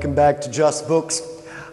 Welcome back to Just Books.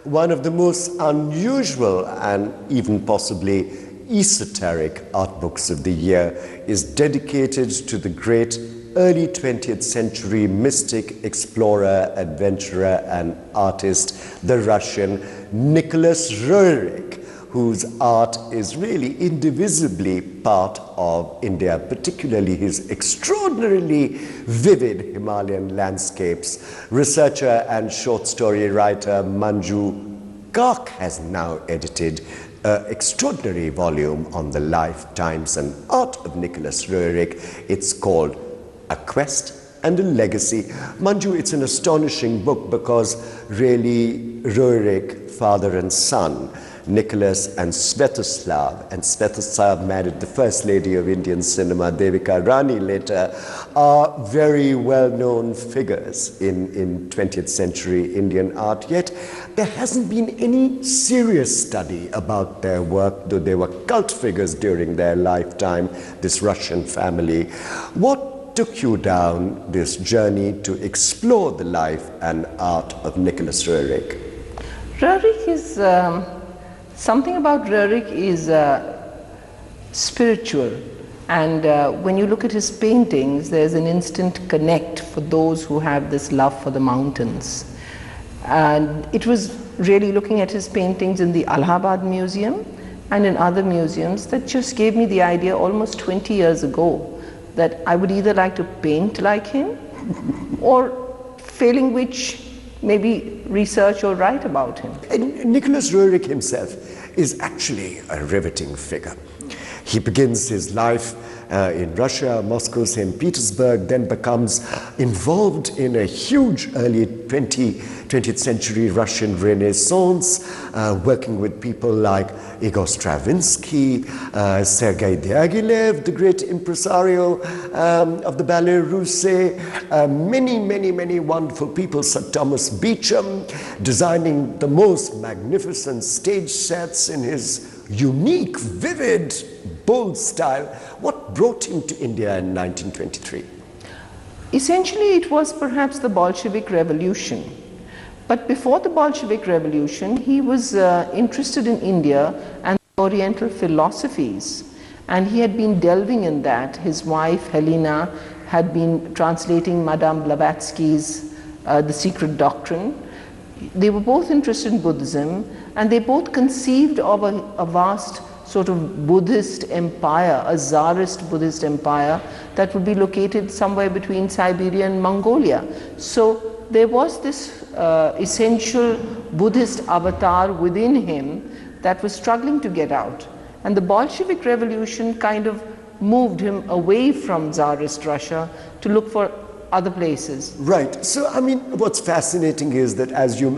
One of the most unusual and even possibly esoteric art books of the year is dedicated to the great early 20th century mystic, explorer, adventurer and artist, the Russian Nicholas Roerich, whose art is really indivisibly part of India, particularly his extraordinarily vivid Himalayan landscapes. Researcher and short story writer Manju Kak has now edited an extraordinary volume on the life, times and art of Nicholas Roerich. It's called A Quest and a Legacy. Manju, it's an astonishing book because really Roerich, father and son, Nicholas and Svetoslav married the first lady of Indian cinema, Devika Rani later, are very well-known figures in 20th century Indian art. Yet there hasn't been any serious study about their work, though they were cult figures during their lifetime, this Russian family. What took you down this journey to explore the life and art of Nicholas Roerich? Roerich is... Something about Roerich is spiritual, and when you look at his paintings, there's an instant connect for those who have this love for the mountains. And it was really looking at his paintings in the Allahabad Museum and in other museums that just gave me the idea almost 20 years ago that I would either like to paint like him or, failing which, maybe research or write about him. And Nicholas Roerich himself is actually a riveting figure. He begins his life in Russia, Moscow, St. Petersburg, then becomes involved in a huge early 20th century Russian Renaissance, working with people like Igor Stravinsky, Sergei Diaghilev, the great impresario of the Ballet Russe, many wonderful people, Sir Thomas Beecham, designing the most magnificent stage sets in his unique, vivid, bold style. What brought him to India in 1923? Essentially, it was perhaps the Bolshevik Revolution. But before the Bolshevik Revolution, he was interested in India and Oriental philosophies. And he had been delving in that. His wife, Helena, had been translating Madame Blavatsky's The Secret Doctrine. They were both interested in Buddhism, and they both conceived of a vast sort of Buddhist empire, a Tsarist Buddhist empire that would be located somewhere between Siberia and Mongolia. So there was this essential Buddhist avatar within him that was struggling to get out. And the Bolshevik Revolution kind of moved him away from Tsarist Russia to look for other places. Right. So, I mean, what's fascinating is that, as you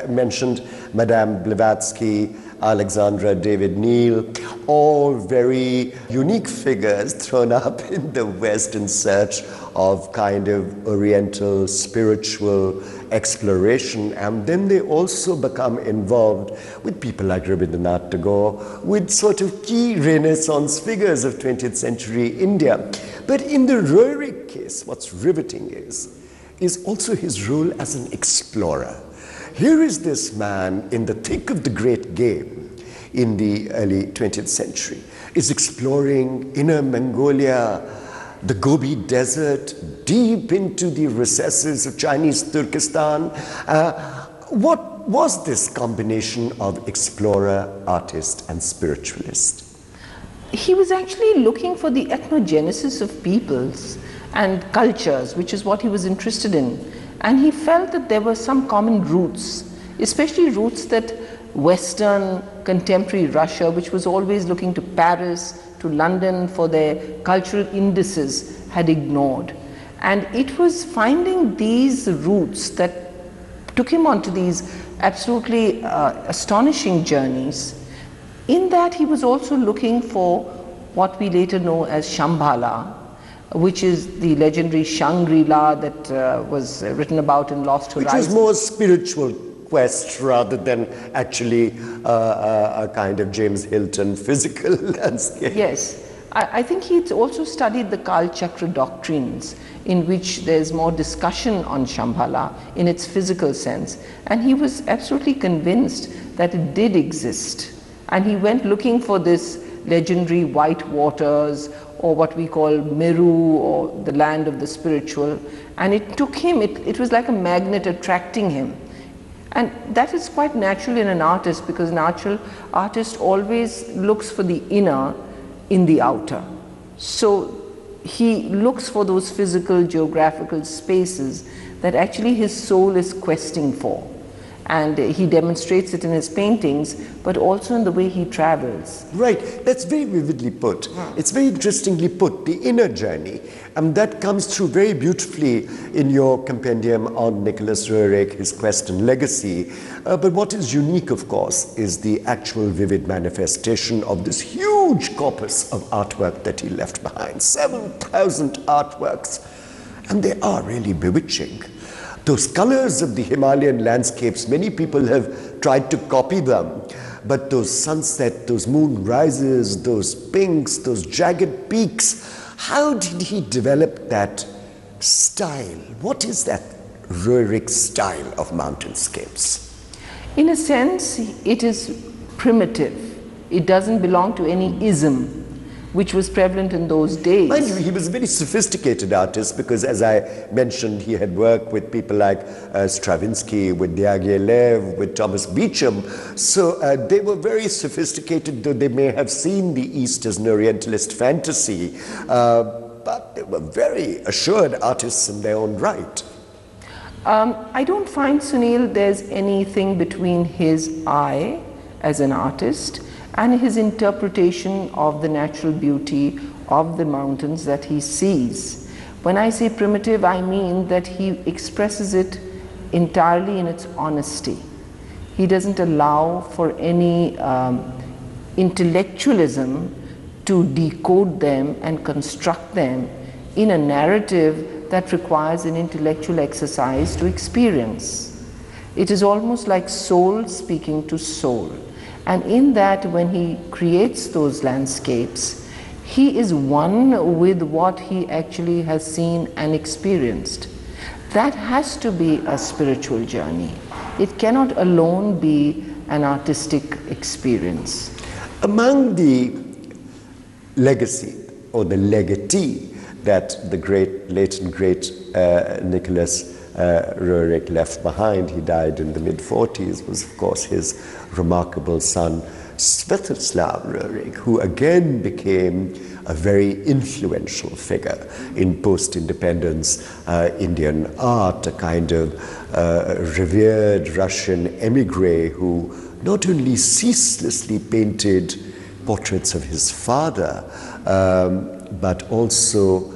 mentioned, Madame Blavatsky, Alexandra David Neal, all very unique figures thrown up in the West in search of kind of Oriental spiritual exploration, and then they also become involved with people like Rabindranath Tagore, with sort of key Renaissance figures of 20th century India. But in the Roerich case, what's riveting is also his role as an explorer. Here is this man in the thick of the great game in the early 20th century, is exploring inner Mongolia, the Gobi Desert, deep into the recesses of Chinese Turkestan. What was this combination of explorer, artist, and spiritualist? He was actually looking for the ethnogenesis of peoples and cultures, which is what he was interested in. And he felt that there were some common roots, especially roots that Western contemporary Russia, which was always looking to Paris, to London for their cultural indices, had ignored. And it was finding these roots that took him onto these absolutely astonishing journeys. In that, he was also looking for what we later know as Shambhala, which is the legendary Shangri-La that was written about in Lost Horizons. Which was more spiritual quest rather than actually a kind of James Hilton physical landscape. Yes, I think he'd also studied the Kal Chakra doctrines, in which there's more discussion on Shambhala in its physical sense. And he was absolutely convinced that it did exist. And he went looking for this legendary white waters, or what we call Meru, or the land of the spiritual. And it took him, it was like a magnet attracting him. And that is quite natural in an artist, because an artist always looks for the inner in the outer. So he looks for those physical, geographical spaces that actually his soul is questing for. And he demonstrates it in his paintings, but also in the way he travels. Right, that's very vividly put. It's very interestingly put, the inner journey. And that comes through very beautifully in your compendium on Nicholas Roerich, his quest and legacy. But what is unique, of course, is the actual vivid manifestation of this huge corpus of artwork that he left behind. 7,000 artworks. And they are really bewitching. Those colors of the Himalayan landscapes, many people have tried to copy them, but those sunset, those moon rises, those pinks, those jagged peaks, how did he develop that style? What is that Roerich style of mountainscapes? In a sense, it is primitive. It doesn't belong to any ism, which was prevalent in those days. Mind you, he was a very sophisticated artist, because as I mentioned, he had worked with people like Stravinsky, with Diaghilev, with Thomas Beecham. So they were very sophisticated, though they may have seen the East as an Orientalist fantasy. But they were very assured artists in their own right. I don't find, Sunil, there's anything between his eye as an artist and his interpretation of the natural beauty of the mountains that he sees. When I say primitive, I mean that he expresses it entirely in its honesty. He doesn't allow for any intellectualism to decode them and construct them in a narrative that requires an intellectual exercise to experience. It is almost like soul speaking to soul. And in that, when he creates those landscapes, he is one with what he actually has seen and experienced. That has to be a spiritual journey. It cannot alone be an artistic experience. Among the legacy, or the legatee, that the late and great Nicholas Roerich left behind, he died in the mid-40s, was of course his remarkable son Svetoslav Roerich, who again became a very influential figure in post-independence Indian art, a kind of revered Russian emigre who not only ceaselessly painted portraits of his father, but also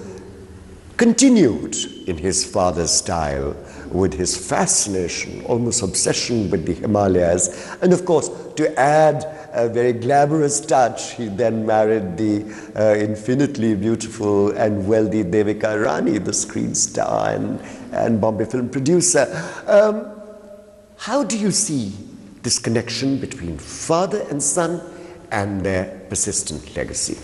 continued in his father's style with his fascination, almost obsession with the Himalayas. And of course, to add a very glamorous touch, he then married the infinitely beautiful and wealthy Devika Rani, the screen star and Bombay film producer. How do you see this connection between father and son and their persistent legacy?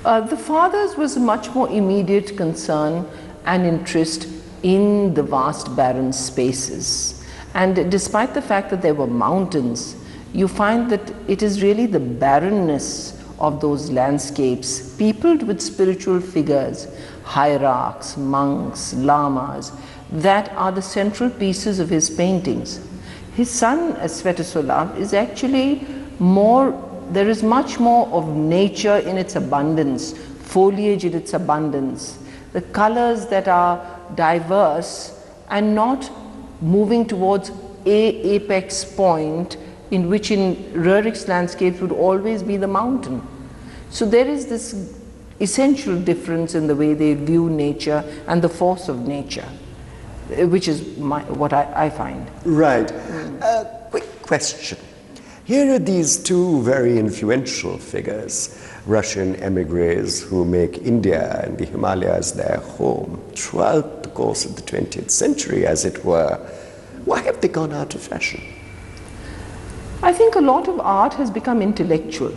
The father's was a much more immediate concern and interest in the vast barren spaces. And despite the fact that there were mountains, you find that it is really the barrenness of those landscapes, peopled with spiritual figures, hierarchs, monks, lamas, that are the central pieces of his paintings. His son, Svetoslav, is actually there is much more of nature in its abundance, foliage in its abundance, the colors that are diverse and not moving towards an apex point, in which in Roerich's landscapes would always be the mountain. So there is this essential difference in the way they view nature and the force of nature, which is what I find. Right. Quick question. Here are these two very influential figures, Russian emigres who make India and the Himalayas their home throughout the course of the 20th century, as it were. Why have they gone out of fashion? I think a lot of art has become intellectual.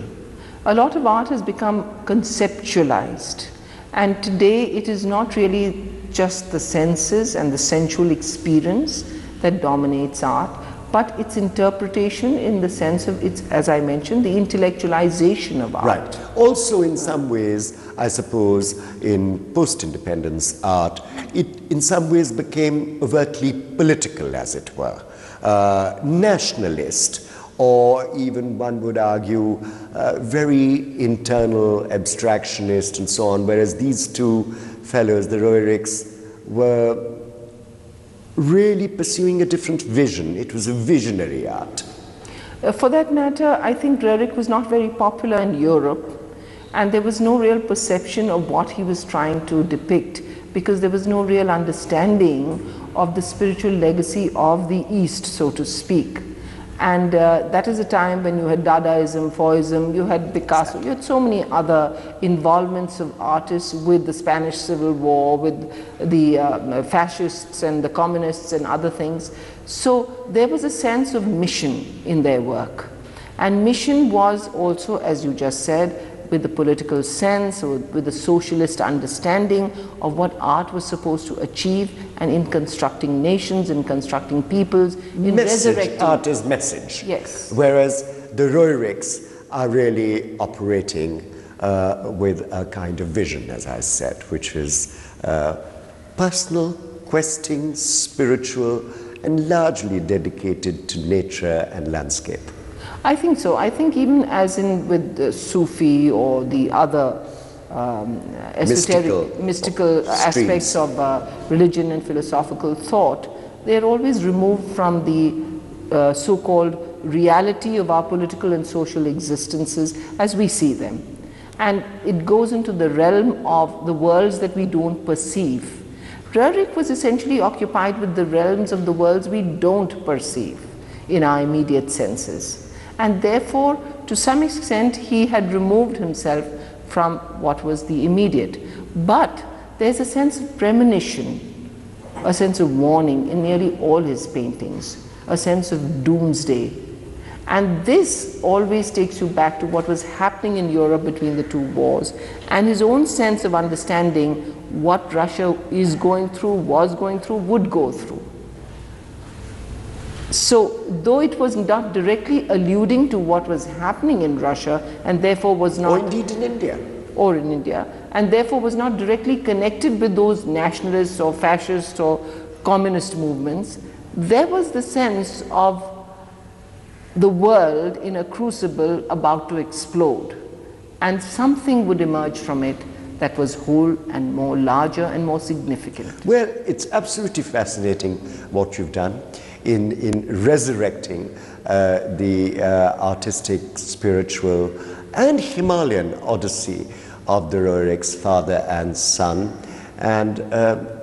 a lot of art has become conceptualized. And today it is not really just the senses and the sensual experience that dominates art, but its interpretation in the sense of its, as I mentioned, the intellectualization of art. Right. Also in some ways, I suppose, in post-independence art, it in some ways became overtly political, as it were, nationalist, or even one would argue very internal, abstractionist and so on, whereas these two fellows, the Roerichs, were really pursuing a different vision. It was a visionary art. For that matter, I think Roerich was not very popular in Europe, and there was no real perception of what he was trying to depict, because there was no real understanding of the spiritual legacy of the East, so to speak. And that is a time when you had Dadaism, Fauvism, you had Picasso, you had so many other involvements of artists with the Spanish Civil War, with the fascists and the communists and other things. So there was a sense of mission in their work. And mission was also, as you just said, with the political sense or with the socialist understanding of what art was supposed to achieve, and in constructing nations, in constructing peoples, in resurrecting. Art is message. Yes. Whereas the Roerichs are really operating with a kind of vision, as I said, which is personal, questing, spiritual, and largely dedicated to nature and landscape. I think so. I think even as in with the Sufi or the other esoteric, mystical aspects of religion and philosophical thought, they are always removed from the so-called reality of our political and social existences as we see them. And it goes into the realm of the worlds that we don't perceive. Roerich was essentially occupied with the realms of the worlds we don't perceive in our immediate senses. And therefore, to some extent, he had removed himself from what was the immediate. But there's a sense of premonition, a sense of warning in nearly all his paintings, a sense of doomsday. And this always takes you back to what was happening in Europe between the two wars, and his own sense of understanding what Russia is going through, was going through, would go through. So, though it was not directly alluding to what was happening in Russia, and therefore was not... Or indeed in India. Or in India, and therefore was not directly connected with those nationalists or fascist or communist movements, there was the sense of the world in a crucible about to explode, and something would emerge from it that was whole and more larger and more significant. Well, it's absolutely fascinating what you've done in resurrecting the artistic, spiritual and Himalayan odyssey of the Roerichs, father and son. And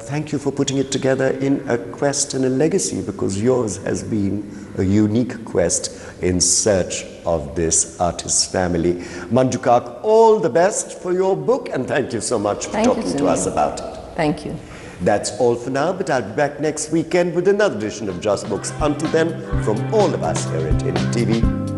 thank you for putting it together in a quest and a legacy, because yours has been a unique quest in search of this artist's family. Manju Kak, all the best for your book, and thank you so much for talking to us about it. Thank you. That's all for now, but I'll be back next weekend with another edition of Just Books. Until then, from all of us here at NDTV,